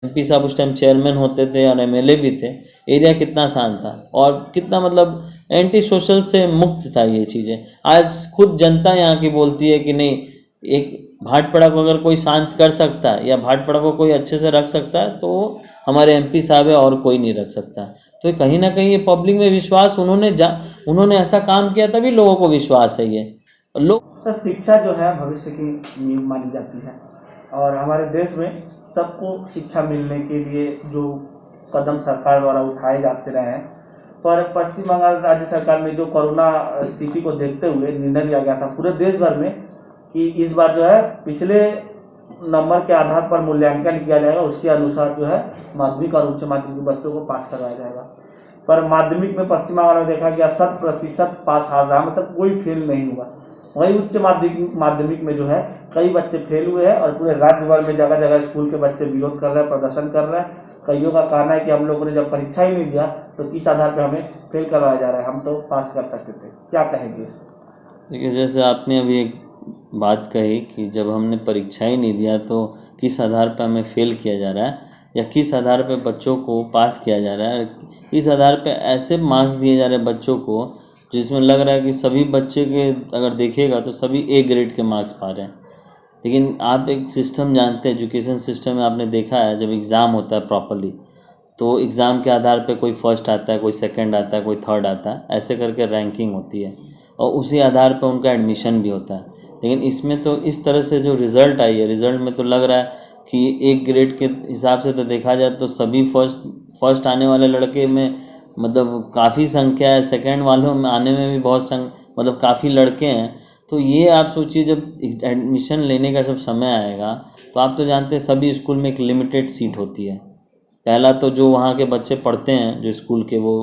MP साहब उस time chairman होते थे और एमएलए भी थे, एरिया कितना शांत था और कितना मतलब एंटी सोशल से मुक्त था ये चीज़ें। आज खुद जनता यहाँ की बोलती है कि नहीं, एक भाटपाड़ा को अगर कोई शांत कर सकता है या भाटपाड़ा को कोई अच्छे से रख सकता है तो हमारे एमपी साहब है और कोई नहीं रख सकता। तो कहीं ना कहीं ये पब्लिक में विश्वास उन्होंने ऐसा काम किया तभी लोगों को विश्वास है ये लोग। सर, शिक्षा जो है भविष्य की नींव मानी जाती है और हमारे देश में सबको शिक्षा मिलने के लिए जो कदम सरकार द्वारा उठाए जाते रहे हैं, पर पश्चिम बंगाल राज्य सरकार में जो कोरोना स्थिति को देखते हुए निर्णय लिया गया था पूरे देश भर में कि इस बार जो है पिछले नंबर के आधार पर मूल्यांकन किया जाएगा, उसके अनुसार जो है माध्यमिक और उच्च माध्यमिक बच्चों को पास करवाया जाएगा। पर माध्यमिक में पश्चिम बंगाल में देखा गया 100% पास हाल रहा, मतलब कोई फेल नहीं हुआ। वही उच्च माध्यमिक में जो है कई बच्चे फेल हुए हैं और पूरे राज्य भर में जगह जगह स्कूल के बच्चे विरोध कर रहे हैं, प्रदर्शन कर रहे हैं। कईयों का कहना है कि हम लोगों ने जब परीक्षा ही नहीं दिया तो किस आधार पर हमें फेल करवाया जा रहा है, हम तो पास कर सकते थे। क्या कहेंगे इस पर? देखिए, जैसे आपने अभी एक बात कही कि जब हमने परीक्षा ही नहीं दिया तो किस आधार पर हमें फेल किया जा रहा है या किस आधार पर बच्चों को पास किया जा रहा है, इस आधार पर ऐसे मार्क्स दिए जा रहे हैं बच्चों को जिसमें लग रहा है कि सभी बच्चे के अगर देखिएगा तो सभी ए ग्रेड के मार्क्स पा रहे हैं। लेकिन आप एक सिस्टम जानते हैं, एजुकेशन सिस्टम में आपने देखा है जब एग्ज़ाम होता है प्रॉपरली तो एग्ज़ाम के आधार पे कोई फर्स्ट आता है, कोई सेकंड आता है, कोई थर्ड आता है, ऐसे करके रैंकिंग होती है और उसी आधार पे उनका एडमिशन भी होता है। लेकिन इसमें तो इस तरह से जो रिज़ल्ट आई है, रिज़ल्ट में तो लग रहा है कि एक ग्रेड के हिसाब से तो देखा जाए तो सभी फर्स्ट आने वाले लड़के में मतलब काफ़ी संख्या है, सेकंड वालों में आने में भी बहुत मतलब काफ़ी लड़के हैं। तो ये आप सोचिए जब एडमिशन लेने का जब समय आएगा तो आप तो जानते हैं सभी स्कूल में एक लिमिटेड सीट होती है। पहला तो जो वहाँ के बच्चे पढ़ते हैं जो स्कूल के वो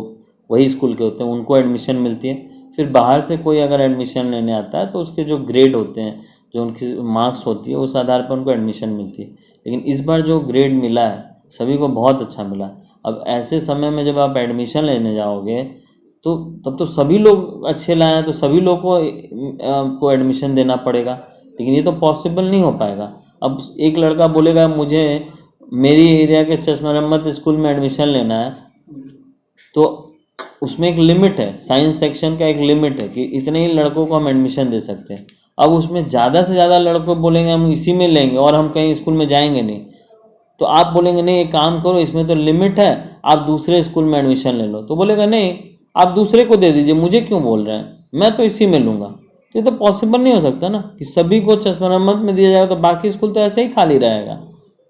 वही स्कूल के होते हैं, उनको एडमिशन मिलती है। फिर बाहर से कोई अगर एडमिशन लेने आता है तो उसके जो ग्रेड होते हैं, जो उनकी मार्क्स होती है, उस आधार पर उनको एडमिशन मिलती है। लेकिन इस बार जो ग्रेड मिला है सभी को बहुत अच्छा मिला। अब ऐसे समय में जब आप एडमिशन लेने जाओगे तो तब तो सभी लोग अच्छे लाए हैं तो सभी लोग को एडमिशन देना पड़ेगा, लेकिन ये तो पॉसिबल नहीं हो पाएगा। अब एक लड़का बोलेगा मुझे मेरी एरिया के चश्मरम्मत स्कूल में एडमिशन लेना है तो उसमें एक लिमिट है, साइंस सेक्शन का एक लिमिट है कि इतने ही लड़कों को हम एडमिशन दे सकते हैं। अब उसमें ज़्यादा से ज़्यादा लड़कों बोलेंगे हम इसी में लेंगे और हम कहीं स्कूल में जाएंगे नहीं, तो आप बोलेंगे नहीं एक काम करो इसमें तो लिमिट है, आप दूसरे स्कूल में एडमिशन ले लो। तो बोलेगा नहीं आप दूसरे को दे दीजिए, मुझे क्यों बोल रहे हैं, मैं तो इसी में लूँगा। तो ये तो पॉसिबल नहीं हो सकता ना कि सभी को चश्मरम्मत में दिया जाएगा तो बाकी स्कूल तो ऐसे ही खाली रहेगा,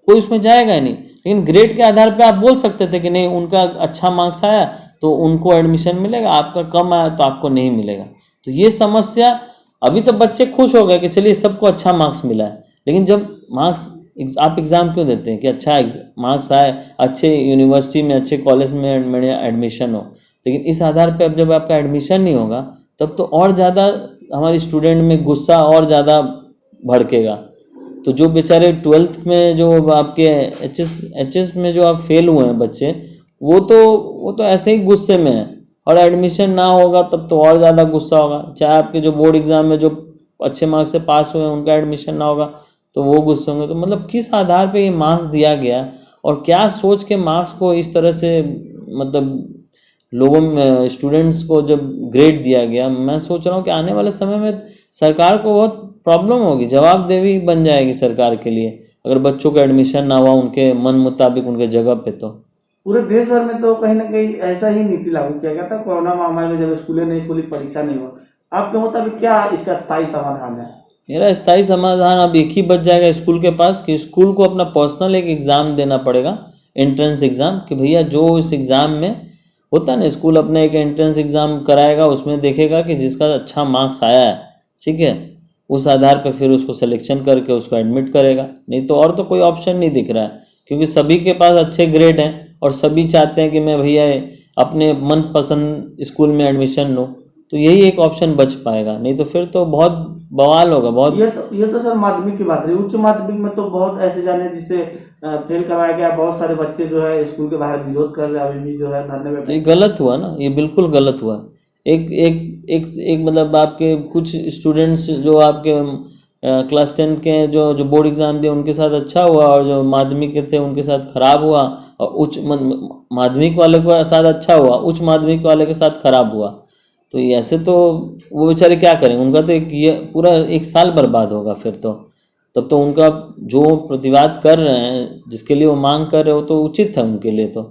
कोई उसमें जाएगा ही नहीं। लेकिन ग्रेड के आधार पे आप बोल सकते थे कि नहीं उनका अच्छा मार्क्स आया तो उनको एडमिशन मिलेगा, आपका कम आया तो आपको नहीं मिलेगा। तो ये समस्या अभी तो बच्चे खुश हो गए कि चलिए सबको अच्छा मार्क्स मिला है, लेकिन जब मार्क्स आप एग्ज़ाम क्यों देते हैं कि अच्छा मार्क्स आए, अच्छे यूनिवर्सिटी में अच्छे कॉलेज में मेरे एडमिशन हो। लेकिन इस आधार पे अब जब आपका एडमिशन नहीं होगा तब तो और ज़्यादा हमारे स्टूडेंट में गुस्सा और ज़्यादा भड़केगा। तो जो बेचारे 12th में जो आपके एच एस में जो आप फेल हुए हैं बच्चे, वो तो ऐसे ही गुस्से में है और एडमिशन ना होगा तब तो और ज़्यादा गुस्सा होगा। चाहे आपके जो बोर्ड एग्ज़ाम में जो अच्छे मार्क्स से पास हुए हैं उनका एडमिशन ना होगा तो वो गुस्से होंगे। तो मतलब किस आधार पे ये मार्क्स दिया गया और क्या सोच के मार्क्स को इस तरह से मतलब लोगों में स्टूडेंट्स को जब ग्रेड दिया गया, मैं सोच रहा हूँ कि आने वाले समय में सरकार को बहुत प्रॉब्लम होगी, जवाबदेही बन जाएगी सरकार के लिए अगर बच्चों का एडमिशन ना हुआ उनके मन मुताबिक उनके जगह पे। तो पूरे देश भर में तो कहीं ना कहीं ऐसा ही नीति लागू किया गया था कोरोना महामारी में, जब स्कूलें नहीं खुली, परीक्षा नहीं हुआ। आपके मुताबिक क्या इसका स्थायी समाधान है? मेरा स्थायी समाधान अब एक ही बच जाएगा स्कूल के पास कि स्कूल को अपना पर्सनल एक एग्ज़ाम देना पड़ेगा, एंट्रेंस एग्ज़ाम, कि भैया जो इस एग्ज़ाम में होता है ना, स्कूल अपने एक एंट्रेंस एग्ज़ाम कराएगा, उसमें देखेगा कि जिसका अच्छा मार्क्स आया है, ठीक है, उस आधार पर फिर उसको सिलेक्शन करके उसको एडमिट करेगा। नहीं तो और तो कोई ऑप्शन नहीं दिख रहा है, क्योंकि सभी के पास अच्छे ग्रेड हैं और सभी चाहते हैं कि मैं भैया अपने मनपसंद स्कूल में एडमिशन लूँ। तो यही एक ऑप्शन बच पाएगा, नहीं तो फिर तो बहुत बवाल होगा। बहुत ये तो सर माध्यमिक की बात रही। उच्च माध्यमिक में तो बहुत ऐसे जाने जिससे फेल करवाया गया, बहुत सारे बच्चे जो है स्कूल के बाहर विरोध कर रहे हैं, अभी भी जो है धरने में। ये गलत हुआ ना, ये बिल्कुल गलत हुआ। एक एक एक एक मतलब आपके कुछ स्टूडेंट्स जो आपके क्लास 10 के जो जो बोर्ड एग्ज़ाम दिए उनके साथ अच्छा हुआ, और जो माध्यमिक के थे उनके साथ खराब हुआ, और माध्यमिक वाले के साथ अच्छा हुआ, उच्च माध्यमिक वाले के साथ खराब हुआ। तो ये ऐसे तो वो बेचारे क्या करेंगे, उनका तो एक ये पूरा एक साल बर्बाद होगा फिर तो। तब तो उनका जो प्रतिवाद कर रहे हैं, जिसके लिए वो मांग कर रहे हो, तो उचित है उनके लिए तो।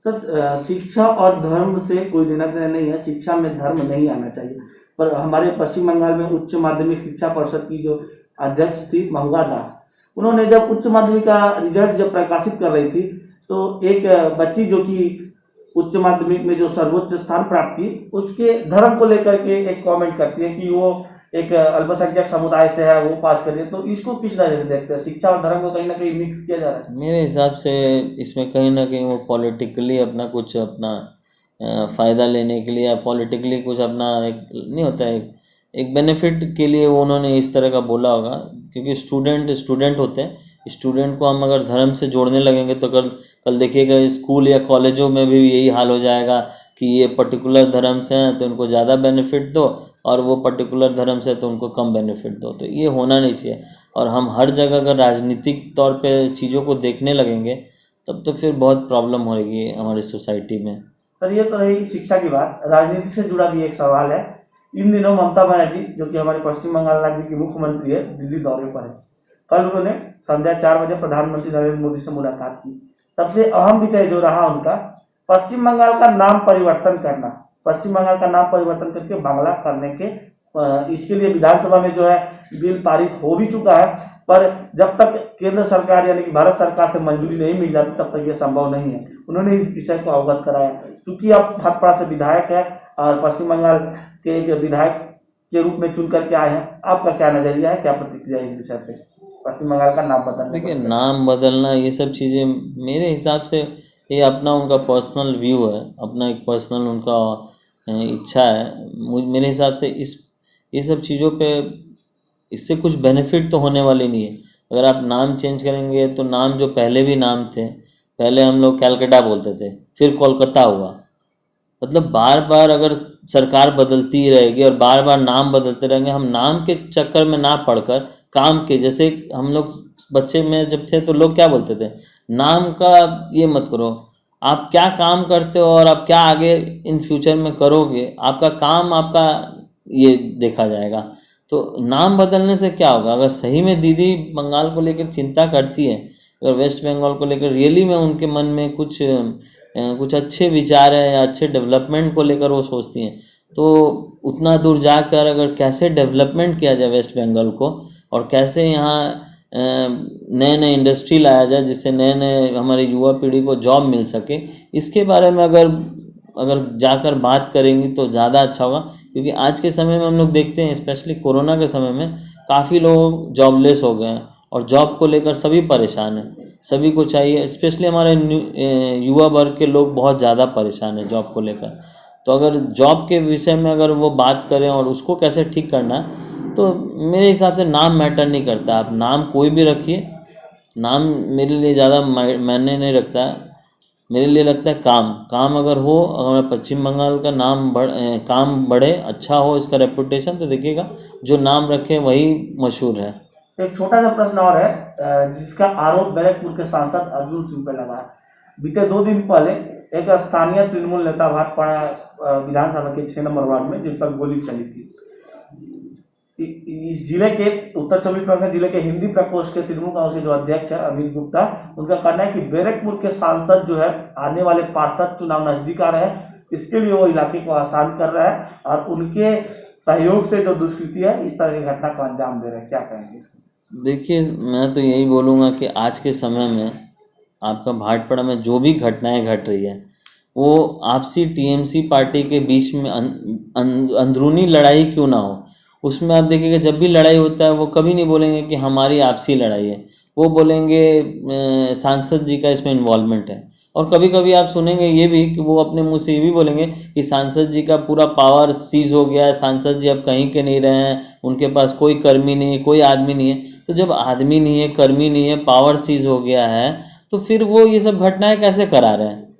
सर, शिक्षा और धर्म से कोई लेना देना नहीं है, शिक्षा में धर्म नहीं आना चाहिए। पर हमारे पश्चिम बंगाल में उच्च माध्यमिक शिक्षा परिषद की जो अध्यक्ष थी महुआ दास, उन्होंने जब उच्च माध्यमिक का रिजल्ट जब प्रकाशित कर रही थी, तो एक बच्ची जो कि उच्च माध्यमिक में जो सर्वोच्च स्थान प्राप्त की, उसके धर्म को लेकर के एक कमेंट करती है कि वो एक अल्पसंख्यक समुदाय से है, वो पास कर रही है। तो इसको किस तरह से देखते हैं, शिक्षा और धर्म को कहीं ना कहीं मिक्स किया जा रहा है? मेरे हिसाब से इसमें कहीं ना कहीं वो पॉलिटिकली अपना कुछ अपना फ़ायदा लेने के लिए, या पॉलिटिकली कुछ अपना एक नहीं होता है, एक बेनिफिट के लिए वो उन्होंने इस तरह का बोला होगा। क्योंकि स्टूडेंट होते हैं, स्टूडेंट को हम अगर धर्म से जोड़ने लगेंगे तो कल देखिएगा स्कूल या कॉलेजों में भी यही हाल हो जाएगा कि ये पर्टिकुलर धर्म से हैं तो उनको ज़्यादा बेनिफिट दो, और वो पर्टिकुलर धर्म से तो उनको कम बेनिफिट दो। तो ये होना नहीं चाहिए। और हम हर जगह अगर राजनीतिक तौर पे चीज़ों को देखने लगेंगे तब तो फिर बहुत प्रॉब्लम होगी हमारी सोसाइटी में। सर, ये तो रही शिक्षा की बात। राजनीति से जुड़ा भी एक सवाल है। इन दिनों ममता बनर्जी, जो कि हमारे पश्चिम बंगाल राज्य की मुख्यमंत्री है, दिल्ली दौरे पर है। कल उन्होंने संध्या 4 बजे प्रधानमंत्री नरेंद्र मोदी से मुलाकात की। सबसे अहम विषय जो रहा उनका, पश्चिम बंगाल का नाम परिवर्तन करना। पश्चिम बंगाल का नाम परिवर्तन करके बांग्ला करने के इसके लिए विधानसभा में जो है बिल पारित हो भी चुका है, पर जब तक केंद्र सरकार यानी कि भारत सरकार से मंजूरी नहीं मिल जाती तब तक ये संभव नहीं है। उन्होंने इस विषय को अवगत कराया। क्योंकि आप भाजपा से विधायक है और पश्चिम बंगाल के एक विधायक के रूप में चुन करके आए हैं, आपका क्या नजरिया है, क्या प्रतिक्रिया है इस विषय पे, पश्चिम बंगाल का नाम बदलना? देखिए, नाम बदलना ये सब चीज़ें मेरे हिसाब से ये अपना उनका पर्सनल व्यू है, अपना एक पर्सनल उनका इच्छा है। मेरे हिसाब से ये सब चीज़ों पे इससे कुछ बेनिफिट तो होने वाली नहीं है। अगर आप नाम चेंज करेंगे तो नाम जो पहले भी नाम थे, पहले हम लोग कैलकाटा बोलते थे, फिर कोलकाता हुआ। मतलब बार बार अगर सरकार बदलती ही रहेगी और बार बार नाम बदलते रहेंगे, हम नाम के चक्कर में ना पड़कर काम के, जैसे हम लोग बच्चे में जब थे तो लोग क्या बोलते थे, नाम का ये मत करो, आप क्या काम करते हो और आप क्या आगे इन फ्यूचर में करोगे, आपका काम आपका ये देखा जाएगा। तो नाम बदलने से क्या होगा? अगर सही में दीदी बंगाल को लेकर चिंता करती है, अगर वेस्ट बंगाल को लेकर रियली में उनके मन में कुछ अच्छे विचार हैं या अच्छे डेवलपमेंट को लेकर वो सोचती हैं, तो उतना दूर जाकर अगर कैसे डेवलपमेंट किया जाए वेस्ट बंगाल को, और कैसे यहाँ नए नए इंडस्ट्री लाया जाए जिससे नए नए हमारे युवा पीढ़ी को जॉब मिल सके, इसके बारे में अगर जाकर बात करेंगी तो ज़्यादा अच्छा होगा। क्योंकि आज के समय में हम लोग देखते हैं, स्पेशली कोरोना के समय में काफ़ी लोग जॉबलेस हो गए हैं और जॉब को लेकर सभी परेशान हैं। सभी को चाहिए, स्पेशली हमारे युवा वर्ग के लोग बहुत ज़्यादा परेशान हैं जॉब को लेकर। तो अगर जॉब के विषय में अगर वो बात करें और उसको कैसे ठीक करना है, तो मेरे हिसाब से नाम मैटर नहीं करता। आप नाम कोई भी रखिए, नाम मेरे लिए ज़्यादा मायने नहीं रखता है। मेरे लिए लगता है काम अगर हो, अगर पश्चिम बंगाल का काम बढ़े, अच्छा हो इसका रेपुटेशन, तो देखिएगा जो नाम रखे वही मशहूर है। एक छोटा सा प्रश्न और है, जिसका आरोप बैरकपुर के सांसद अर्जुन सिंह पर लगा है। बीते 2 दिन पहले एक स्थानीय तृणमूल नेता भाटपाड़ा विधानसभा के 6 नंबर वार्ड में, जिन पर गोली चली थी, इस जिले के उत्तर 24 परगना जिले के हिंदी प्रकोष्ठ के तृणमूल कांग्रेस के जो अध्यक्ष है अमित गुप्ता, उनका कहना है कि बैरकपुर के सांसद जो है आने वाले पार्षद चुनाव नजदीक आ रहे हैं, इसके लिए वो इलाके को आसान कर रहा है और उनके सहयोग से जो दुष्कृति है इस तरह की घटना को अंजाम दे रहे हैं। क्या कहेंगे? देखिए, मैं तो यही बोलूँगा कि आज के समय में आपका भाटपाड़ा में जो भी घटनाएं घट रही है, वो आपसी टीएमसी पार्टी के बीच में अंदरूनी लड़ाई क्यों ना हो, उसमें आप देखिएगा जब भी लड़ाई होता है वो कभी नहीं बोलेंगे कि हमारी आपसी लड़ाई है, वो बोलेंगे सांसद जी का इसमें इन्वॉल्वमेंट है। और कभी कभी आप सुनेंगे ये भी कि वो अपने मुंह से ये भी बोलेंगे कि सांसद जी का पूरा पावर सीज हो गया है, सांसद जी अब कहीं के नहीं रहे हैं, उनके पास कोई कर्मी नहीं है, कोई आदमी नहीं है। तो जब आदमी नहीं है, कर्मी नहीं है, पावर सीज हो गया है, तो फिर वो ये सब घटनाएं कैसे करा रहे हैं?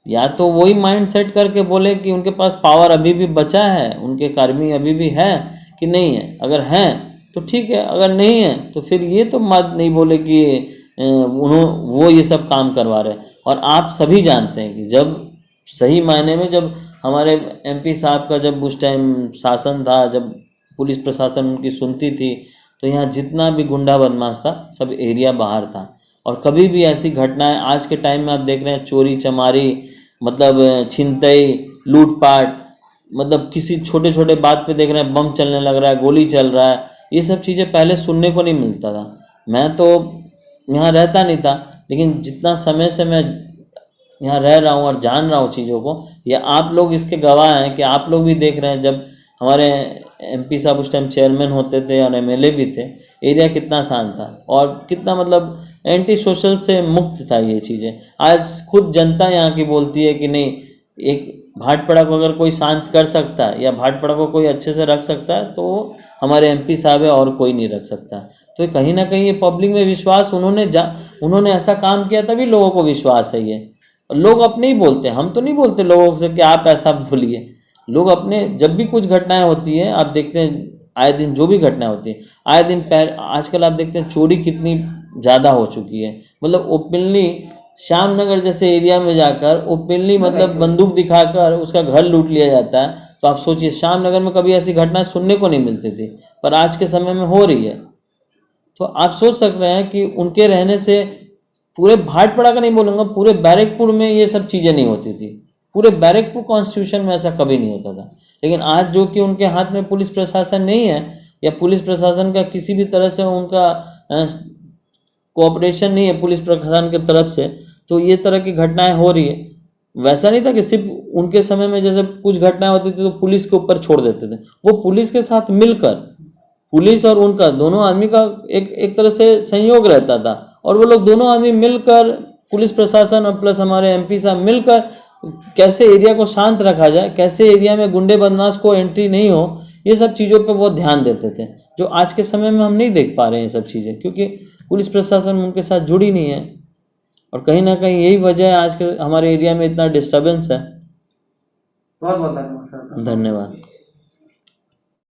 या तो वही माइंड सेट करके बोले कि उनके पास पावर अभी भी बचा है, उनके कर्मी अभी भी हैं कि नहीं है। अगर हैं तो ठीक है, अगर नहीं है तो फिर ये तो मत नहीं बोले कि वो ये सब काम करवा रहे हैं। और आप सभी जानते हैं कि जब सही मायने में जब हमारे एमपी साहब का जब उस टाइम शासन था, जब पुलिस प्रशासन उनकी सुनती थी, तो यहाँ जितना भी गुंडा बदमाश था सब एरिया बाहर था। और कभी भी ऐसी घटनाएं आज के टाइम में आप देख रहे हैं, चोरी चमारी, मतलब छिनतई, लूटपाट, मतलब किसी छोटे छोटे बात पे देख रहे हैं बम चलने लग रहा है, गोली चल रहा है, ये सब चीज़ें पहले सुनने को नहीं मिलता था। मैं तो यहाँ रहता नहीं था, लेकिन जितना समय से मैं यहाँ रह रहा हूँ और जान रहा हूँ चीज़ों को, या आप लोग इसके गवाह हैं कि आप लोग भी देख रहे हैं जब हमारे एमपी साहब उस टाइम चेयरमैन होते थे और एमएलए भी थे, एरिया कितना शांत था और कितना मतलब एंटी सोशल से मुक्त था ये चीज़ें। आज खुद जनता यहाँ की बोलती है कि नहीं, एक भाटपड़ा को अगर कोई शांत कर सकता है या भाटपड़ा को कोई अच्छे से रख सकता है तो हमारे एमपी साहब है, और कोई नहीं रख सकता। तो कहीं ना कहीं ये पब्लिक में विश्वास उन्होंने ऐसा काम किया, तभी लोगों को विश्वास है। ये लोग अपने ही बोलते हैं, हम तो नहीं बोलते लोगों से कि आप ऐसा बोलिए। लोग अपने, जब भी कुछ घटनाएं होती हैं आप देखते हैं आए दिन जो भी घटनाएं होती हैं, आए दिन आजकल आप देखते हैं चोरी कितनी ज़्यादा हो चुकी है। मतलब ओपनली श्यामनगर जैसे एरिया में जाकर ओपनली मतलब बंदूक दिखाकर उसका घर लूट लिया जाता है। तो आप सोचिए, श्यामनगर में कभी ऐसी घटनाएं सुनने को नहीं मिलती थी, पर आज के समय में हो रही है। तो आप सोच सक रहे हैं कि उनके रहने से पूरे भाटपड़ा का नहीं बोलूँगा, पूरे बैरकपुर में ये सब चीज़ें नहीं होती थी। पूरे बैरकपुर कॉन्स्टिट्यूशन में ऐसा कभी नहीं होता था। लेकिन आज जो कि उनके हाथ में पुलिस प्रशासन नहीं है, या पुलिस प्रशासन का किसी भी तरह से उनका कोऑपरेशन नहीं है पुलिस प्रशासन की तरफ से, तो ये तरह की घटनाएं हो रही है। वैसा नहीं था कि सिर्फ उनके समय में जैसे कुछ घटनाएं होती थी तो पुलिस के ऊपर छोड़ देते थे, वो पुलिस के साथ मिलकर, पुलिस और उनका दोनों आदमी का एक तरह से संयोग रहता था, और वो लोग दोनों आदमी मिलकर, पुलिस प्रशासन और प्लस हमारे एमपी साहब मिलकर कैसे एरिया को शांत रखा जाए, कैसे एरिया में गुंडे बदमाश को एंट्री नहीं हो, ये सब चीज़ों पे वो ध्यान देते थे, जो आज के समय में हम नहीं देख पा रहे हैं ये सब चीज़ें, क्योंकि पुलिस प्रशासन उनके साथ जुड़ी नहीं है। और कहीं ना कहीं यही वजह है आज के हमारे एरिया में इतना डिस्टर्बेंस है। बहुत बहुत धन्यवाद सर। धन्यवाद।